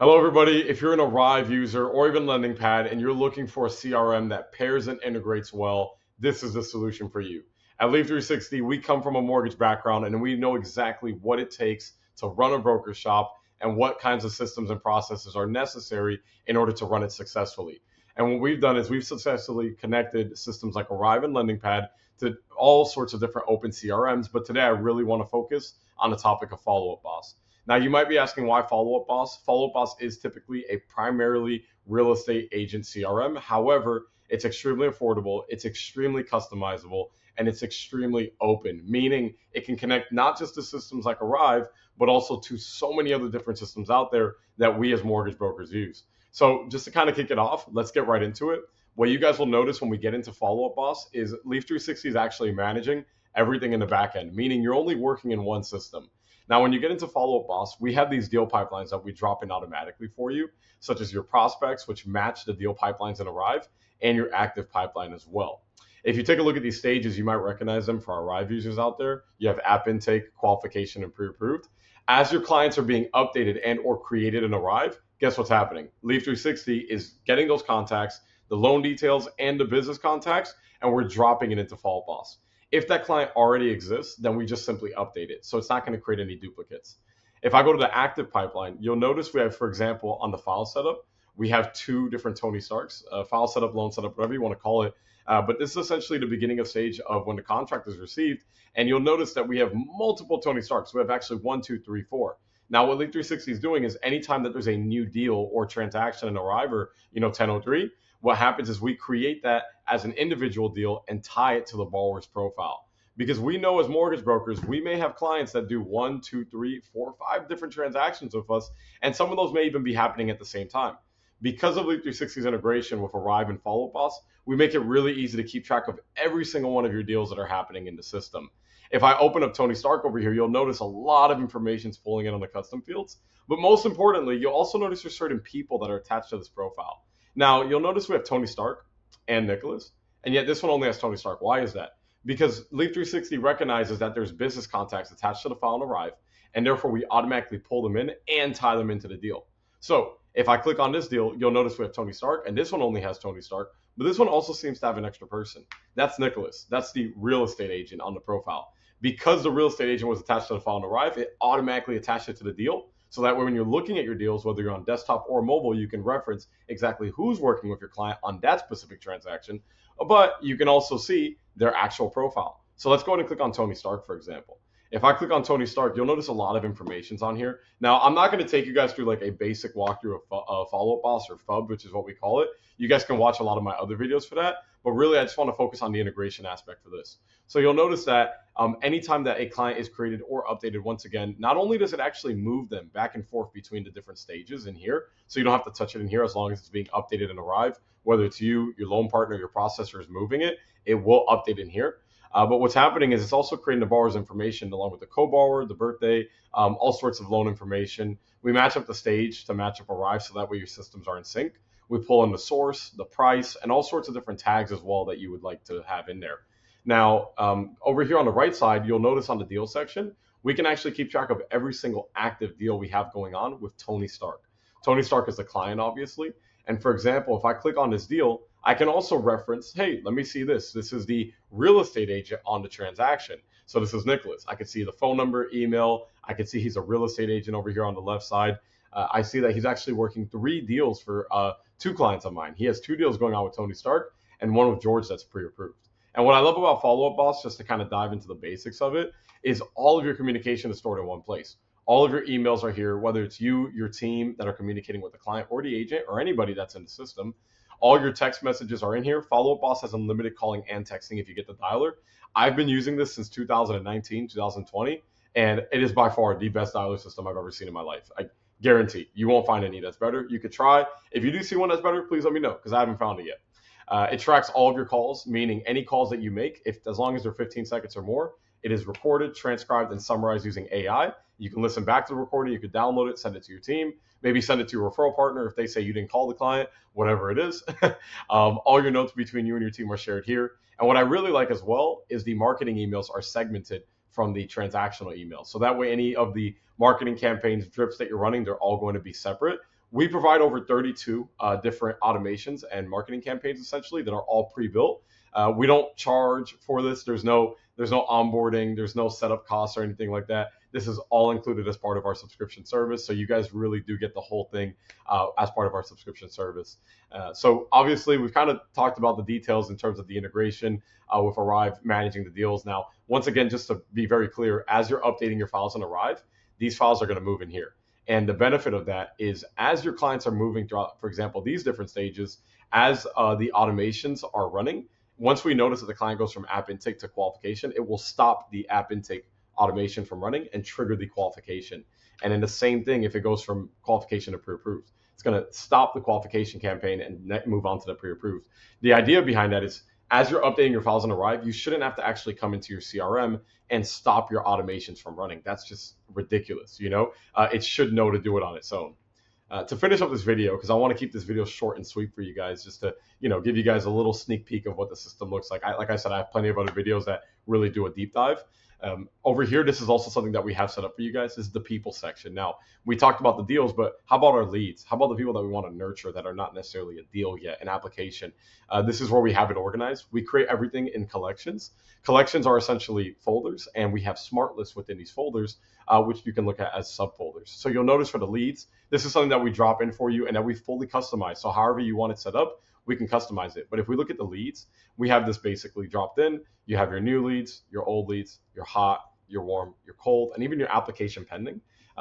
Hello, everybody. If you're an Arive user or even LendingPad and you're looking for a CRM that pairs and integrates well, this is the solution for you. At Leaf 360, we come from a mortgage background and we know exactly what it takes to run a broker shop and what kinds of systems and processes are necessary in order to run it successfully. And what we've done is we've successfully connected systems like Arive and LendingPad to all sorts of different open CRMs. But today I really want to focus on the topic of Follow Up Boss. Now, you might be asking why Follow Up Boss? Follow Up Boss is typically a primarily real estate agent CRM. However, it's extremely affordable, it's extremely customizable, and it's extremely open, meaning it can connect not just to systems like Arive, but also to so many other different systems out there that we as mortgage brokers use. So, just to kind of kick it off, let's get right into it. What you guys will notice when we get into Follow Up Boss is Leaf 360 is actually managing everything in the back end, meaning you're only working in one system. Now, when you get into Follow Up Boss, we have these deal pipelines that we drop in automatically for you, such as your prospects, which match the deal pipelines in Arive, and your active pipeline as well. If you take a look at these stages, you might recognize them for our Arive users out there. You have app intake, qualification, and pre-approved. As your clients are being updated and or created in Arive, guess what's happening? Leaf 360 is getting those contacts, the loan details, and the business contacts, and we're dropping it into Follow Up Boss. If that client already exists, then we just simply update it. So it's not going to create any duplicates. If I go to the active pipeline, you'll notice we have, for example, on the file setup, we have two different Tony Starks, file setup, loan setup, whatever you want to call it. But this is essentially the beginning of stage of when the contract is received. And you'll notice that we have multiple Tony Starks. We have actually 1, 2, 3, 4. Now, what Leap 360 is doing is anytime that there's a new deal or transaction in Arive or 1003, what happens is we create that as an individual deal and tie it to the borrower's profile. Because we know as mortgage brokers, we may have clients that do 1, 2, 3, 4, 5 different transactions with us, and some of those may even be happening at the same time. Because of Leap 360's integration with Arive and Follow Up Boss, we make it really easy to keep track of every single one of your deals that are happening in the system. If I open up Tony Stark over here, you'll notice a lot of information is pulling in on the custom fields. But most importantly, you'll also notice there's certain people that are attached to this profile. Now, you'll notice we have Tony Stark and Nicholas, and yet this one only has Tony Stark. Why is that? Because Leap 360 recognizes that there's business contacts attached to the file and Arive, and therefore we automatically pull them in and tie them into the deal. So if I click on this deal, you'll notice we have Tony Stark, and this one only has Tony Stark, but this one also seems to have an extra person. That's Nicholas. That's the real estate agent on the profile. Because the real estate agent was attached to the file and Arive, it automatically attached it to the deal. So that way, when you're looking at your deals, whether you're on desktop or mobile, you can reference exactly who's working with your client on that specific transaction. But you can also see their actual profile. So let's go ahead and click on Tony Stark, for example. If I click on Tony Stark, you'll notice a lot of information's on here. Now, I'm not going to take you guys through like a basic walkthrough of Follow Up Boss or FUB, which is what we call it. You guys can watch a lot of my other videos for that. But really, I just want to focus on the integration aspect for this. So you'll notice that anytime that a client is created or updated, once again, not only does it actually move them back and forth between the different stages in here, so you don't have to touch it in here as long as it's being updated and Arive, whether it's you, your loan partner, your processor is moving it, it will update in here. But what's happening is it's also creating the borrower's information along with the co-borrower, the birthday, all sorts of loan information. We match up the stage to match up Arive so that way your systems are in sync. We pull in the source, the price, and all sorts of different tags as well that you would like to have in there. Now, over here on the right side, you'll notice on the deal section, we can actually keep track of every single active deal we have going on with Tony Stark. Tony Stark is the client, obviously. And for example, if I click on this deal, I can also reference, hey, let me see this. This is the real estate agent on the transaction. So this is Nicholas. I can see the phone number, email. I can see he's a real estate agent over here on the left side. I see that he's actually working 3 deals for 2 clients of mine. He has 2 deals going on with Tony Stark and one with George that's pre-approved. And what I love about Follow Up Boss, just to kind of dive into the basics of it, is all of your communication is stored in one place. All of your emails are here, whether it's you, your team that are communicating with the client or the agent or anybody that's in the system. All your text messages are in here. Follow Up Boss has unlimited calling and texting if you get the dialer. I've been using this since 2019, 2020, and it is by far the best dialer system I've ever seen in my life. I guarantee you won't find any that's better. You could try. If you do see one that's better, please let me know because I haven't found it yet. It tracks all of your calls, meaning any calls that you make, as long as they're 15 seconds or more, it is recorded, transcribed, and summarized using AI. You can listen back to the recording. You could download it, send it to your team, maybe send it to your referral partner if they say you didn't call the client, whatever it is. All your notes between you and your team are shared here. And what I really like as well is the marketing emails are segmented from the transactional emails. So that way, any of the marketing campaigns, drips that you're running, they're all going to be separate, We provide over 32 different automations and marketing campaigns essentially that are all pre-built. We don't charge for this. There's no onboarding, there's no setup costs or anything like that. This is all included as part of our subscription service. So you guys really do get the whole thing as part of our subscription service. So obviously we've kind of talked about the details in terms of the integration with Arive managing the deals. Now, once again, just to be very clear, as you're updating your files on Arive, these files are going to move in here. And the benefit of that is as your clients are moving throughout, for example, these different stages, as the automations are running, once we notice that the client goes from app intake to qualification, it will stop the app intake automation from running and trigger the qualification. And then the same thing if it goes from qualification to pre-approved. It's going to stop the qualification campaign and move on to the pre-approved. The idea behind that is as you're updating your files on Arive, you shouldn't have to actually come into your CRM and stop your automations from running. That's just ridiculous, It should know to do it on its own. To finish up this video, because I want to keep this video short and sweet for you guys, just to give you guys a little sneak peek of what the system looks like. Like I said, I have plenty of other videos that really do a deep dive. Over here, this is also something that we have set up for you guys. This is the people section. Now, we talked about the deals, but how about our leads? How about the people that we want to nurture that are not necessarily a deal yet, an application? This is where we have it organized. We create everything in collections. Collections are essentially folders, and we have smart lists within these folders, which you can look at as subfolders. So you'll notice for the leads, this is something that we drop in for you and that we fully customize. So however you want it set up, we can customize it. But if we look at the leads, we have this basically dropped in. You have your new leads, your old leads, your hot, your warm, your cold, and even your application pending.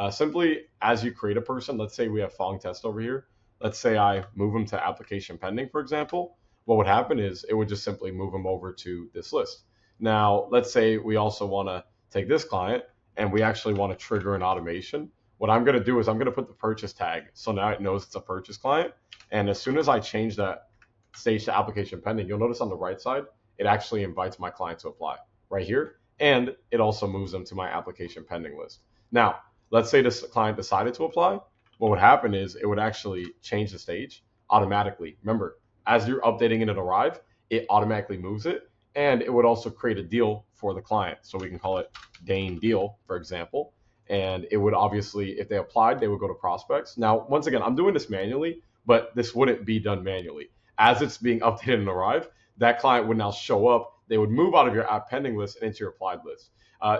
Simply as you create a person, let's say we have Fong Test over here. Let's say I move them to application pending, for example. What would happen is it would just simply move them over to this list. Now, let's say we also want to take this client and we actually want to trigger an automation. What I'm going to do is I'm going to put the purchase tag. So now it knows it's a purchase client. And as soon as I change that stage to application pending, you'll notice on the right side, it actually invites my client to apply right here. And it also moves them to my application pending list. Now, let's say this client decided to apply. What would happen is it would actually change the stage automatically. Remember, as you're updating it at Arive, it automatically moves it. And it would also create a deal for the client. So we can call it Dane deal, for example. And it would obviously, if they applied, they would go to prospects. Now, once again, I'm doing this manually, but this wouldn't be done manually. As it's being updated in Arive, that client would now show up. They would move out of your app pending list and into your applied list.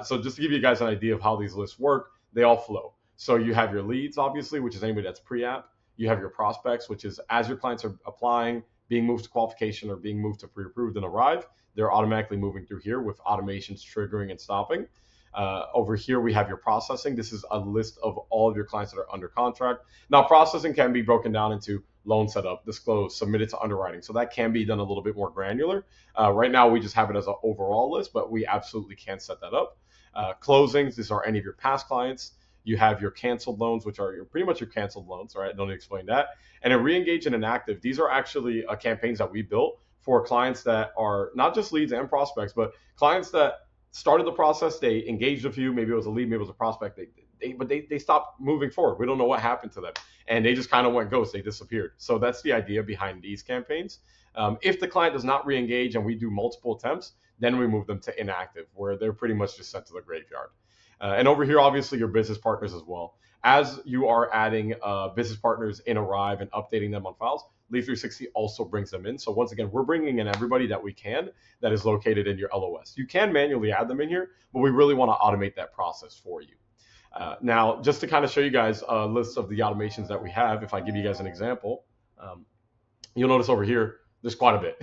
So just to give you guys an idea of how these lists work, they all flow. So you have your leads, obviously, which is anybody that's pre-app. You have your prospects, which is as your clients are applying, being moved to qualification or being moved to pre-approved and Arive, they're automatically moving through here with automations triggering and stopping. Over here, we have your processing. This is a list of all of your clients that are under contract. Now, processing can be broken down into loan setup, disclose, submitted to underwriting. So that can be done a little bit more granular. Right now, we just have it as an overall list, but we absolutely can set that up. Closings, these are any of your past clients. You have your canceled loans, which are pretty much your canceled loans, right? Don't need to explain that. And then re-engage and inactive. These are actually campaigns that we built for clients that are not just leads and prospects, but clients that started the process, they engaged a few, maybe it was a lead, maybe it was a prospect, but they stopped moving forward. We don't know what happened to them. And they just kind of went ghost, they disappeared. So that's the idea behind these campaigns. If the client does not re-engage and we do multiple attempts, then we move them to inactive, where they're pretty much just sent to the graveyard. And over here, obviously, your business partners as well. As you are adding business partners in Arive and updating them on files, Leaf 360 also brings them in. So once again, we're bringing in everybody that we can that is located in your LOS. You can manually add them in here, but we really want to automate that process for you. Now, just to kind of show you guys a list of the automations that we have, if I give you guys an example, you'll notice over here, there's quite a bit.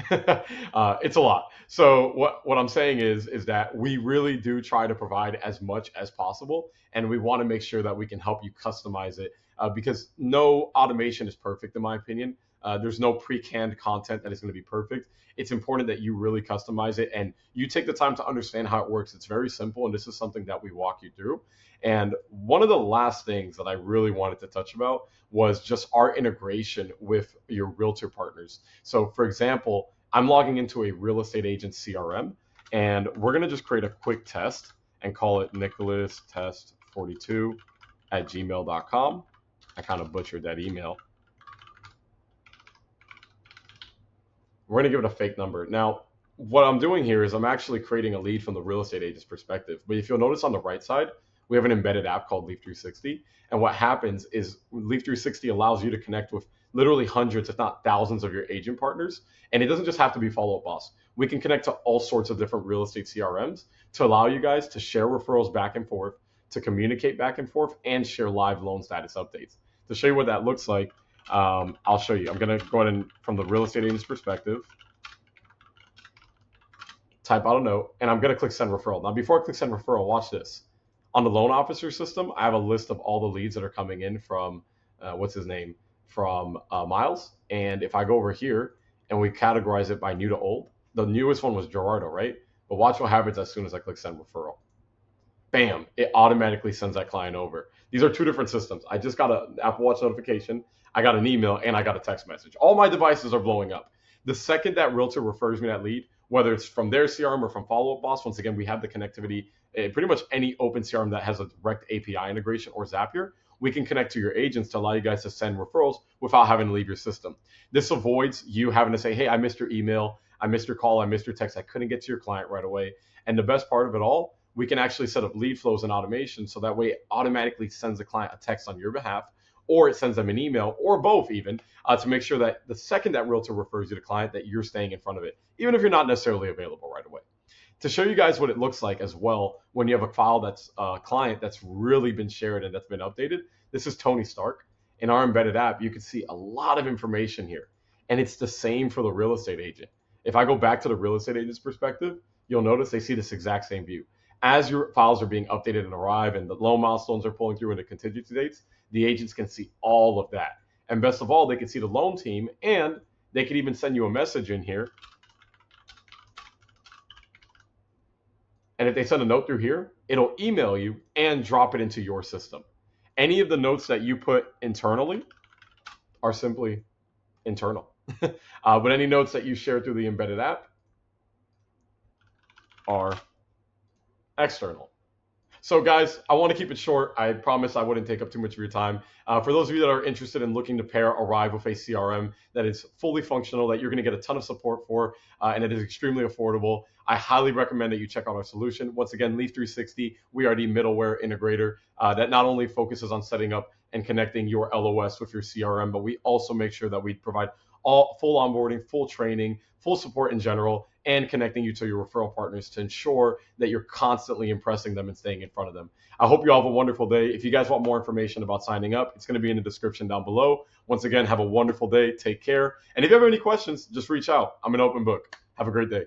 It's a lot. So what I'm saying is that we really do try to provide as much as possible, and we want to make sure that we can help you customize it because no automation is perfect, in my opinion. There's no pre-canned content that is going to be perfect. It's important that you really customize it and you take the time to understand how it works. It's very simple, and this is something that we walk you through. And one of the last things that I really wanted to touch about was just our integration with your realtor partners. So for example, I'm logging into a real estate agent CRM, and we're going to just create a quick test and call it Nicholas Test 42 at gmail.com. I kind of butchered that email. We're going to give it a fake number. Now, what I'm doing here is I'm actually creating a lead from the real estate agent's perspective. But if you'll notice on the right side, We have an embedded app called Leaf 360. And what happens is Leaf 360 allows you to connect with literally hundreds, if not thousands, of your agent partners. And it doesn't just have to be Follow Up Boss. We can connect to all sorts of different real estate CRMs to allow you guys to share referrals back and forth, to communicate back and forth, and share live loan status updates. To show you what that looks like, I'll show you. I'm going to go ahead and, from the real estate agent's perspective, type out a note, and I'm going to click Send Referral. Now, before I click Send Referral, watch this. On the loan officer system, I have a list of all the leads that are coming in from, from Miles. And if I go over here and we categorize it by new to old, the newest one was Gerardo, right? But watch what happens as soon as I click Send Referral. Bam, it automatically sends that client over. These are two different systems. I just got an Apple Watch notification, I got an email, and I got a text message. All my devices are blowing up. The second that realtor refers me that lead, whether it's from their CRM or from Follow Up Boss, once again, we have the connectivity. Pretty much any open CRM that has a direct API integration or Zapier, we can connect to your agents to allow you guys to send referrals without having to leave your system. This avoids you having to say, hey, I missed your email, I missed your call, I missed your text, I couldn't get to your client right away. And the best part of it all, we can actually set up lead flows and automation so that way it automatically sends the client a text on your behalf, or it sends them an email, or both even, to make sure that the second that realtor refers you to client, that you're staying in front of it, even if you're not necessarily available right away. To show you guys what it looks like as well, when you have a file that's a client that's really been shared and that's been updated, this is Tony Stark. In our embedded app, you can see a lot of information here. And it's the same for the real estate agent. If I go back to the real estate agent's perspective, you'll notice they see this exact same view. As your files are being updated and Arive and the loan milestones are pulling through into contingency dates, the agents can see all of that. And best of all, they can see the loan team, and they can even send you a message in here. And if they send a note through here, it'll email you and drop it into your system. Any of the notes that you put internally are simply internal. But any notes that you share through the embedded app are external. So guys, I want to keep it short. I promise I wouldn't take up too much of your time. For those of you that are interested in looking to pair Arive with a CRM that is fully functional, that you're going to get a ton of support for, and it is extremely affordable, I highly recommend that you check out our solution. Once again, Leaf 360, we are the middleware integrator that not only focuses on setting up and connecting your LOS with your CRM, but we also make sure that we provide all full onboarding, full training, full support in general, and connecting you to your referral partners to ensure that you're constantly impressing them and staying in front of them. I hope you all have a wonderful day. If you guys want more information about signing up, it's going to be in the description down below. Once again, have a wonderful day. Take care. And if you have any questions, just reach out. I'm an open book. Have a great day.